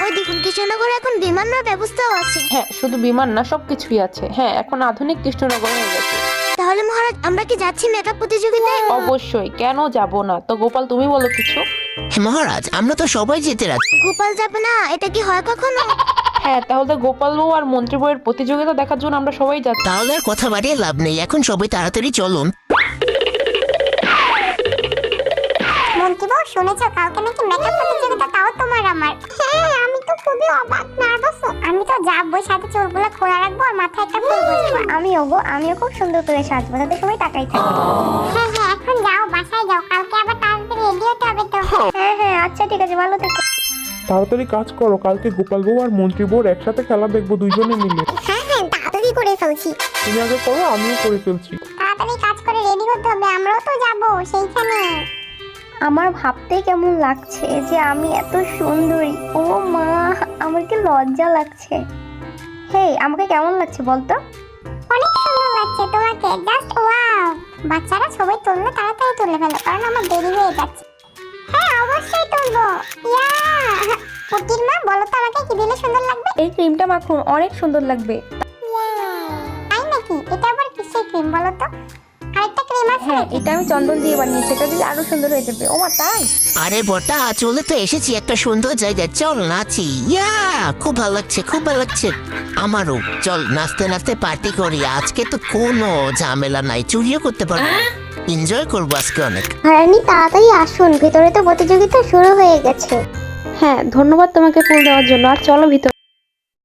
ওই দেখুন কৃষ্ণনগরে এখন বিমানের ব্যবস্থাও আছে। হ্যাঁ, শুধু বিমান না, সবকিছুই আছে। হ্যাঁ, এখন আধুনিক কৃষ্ণনগর হয়ে গেছে। তাহলে মহারাজ আমরা কি যাচ্ছি মেকআপ প্রতিযোগিতায়? অবশ্যই, কেন যাব না? তো গোপাল, তুমি বলো কিছু। মহারাজ, আমরা তো সবাই যেতে রাজি। গোপাল যাবে না, এটা কি হয় কখনো? হ্যাঁ, তাহলে গোপাল বউ আর মন্ত্রী বউয়ের প্রতিযোগিতা দেখার জন্য আমরা সবাই যাচ্ছি। তাহলে আর কথা বাড়িয়ে লাভ নেই, এখন সবাই তাড়াতাড়ি চলুন। মন্ত্রী বউ, শুনেছো কালকে নাকি মেকআপ প্রতিযোগিতা, তাও তোমার আমার? হ্যাঁ, আমি তো খুবই অবাক, নার্ভাস। আমি তো যাবো, সাথে চুলগুলো খোলা রাখবো আর মাথায় একটা ফুল বসবো। আমিও খুব সুন্দর করে সাজবো, যাতে সবাই তাকাই থাকে। হ্যাঁ হ্যাঁ, এখন যাও, বাসায় যাও, কালকে আবার তাড়াতাড়ি রেডি হতে হবে তো। হ্যাঁ, আচ্ছা ঠিক আছে, ভালো থেকো। তাড়াতাড়ি কাজ করো, কালকে গোপাল বউ আর মন্ত্রী বউর একসাথে খেলা দেখবো দুইজনে মিলে। হ্যাঁ, তাড়াতাড়ি করে ফেলছি। তুমি আগে করো, আমিও করে ফেলছি। তাড়াতাড়ি কাজ করে রেডি হতে হবে, আমরাও তো যাবো সেইখানে। আমার ভাবতেই কেমন লাগছে যে আমি এত সুন্দরী। ও মা, আমার কি লজ্জা লাগছে। হেই, আমাকে কেমন লাগছে বলতো? অনেক সুন্দর লাগছে তোমাকে, জাস্ট ওয়াও। বাচ্চারা সবাই তুললে তাড়াতাড়ি তুলে ফেলো, কারণ আমার দেরি হয়ে যাচ্ছে। হ্যাঁ, অবশ্যই তুলবো। ইয়া, পুটির মা বলো তো আমাকে কি দিলে সুন্দর লাগবে? এই ক্রিমটা মাখুন, অনেক সুন্দর লাগবে। তাই নাকি? এটা আবার কিসের ক্রিম বলো তো? আরেকটা ক্রিম আছে? হ্যাঁ, এটা আমি চন্দন দিয়ে বানিয়েছি, এটা দিলে আরো সুন্দর হয়ে যাবে। ও মা, তাই? আরে বটা, চলে তো এসেছি একটা সুন্দর জায়গায়, চল নাচি। ইয়া, খুব ভালো লাগছে, খুব ভালো লাগছে আমারও। চল নাচতে নাচতে পার্টি করি, আজকে তো কোনো ঝামেলা নাই, চুরিও করতে পারবো, এনজয় করবো আজকে অনেক। হারানি, তাড়াতাড়ি আসুন, ভিতরে তো প্রতিযোগিতা শুরু হয়ে গেছে। হ্যাঁ, ধন্যবাদ তোমাকে ফুল দেওয়ার জন্য। আর চলো ভিতরে।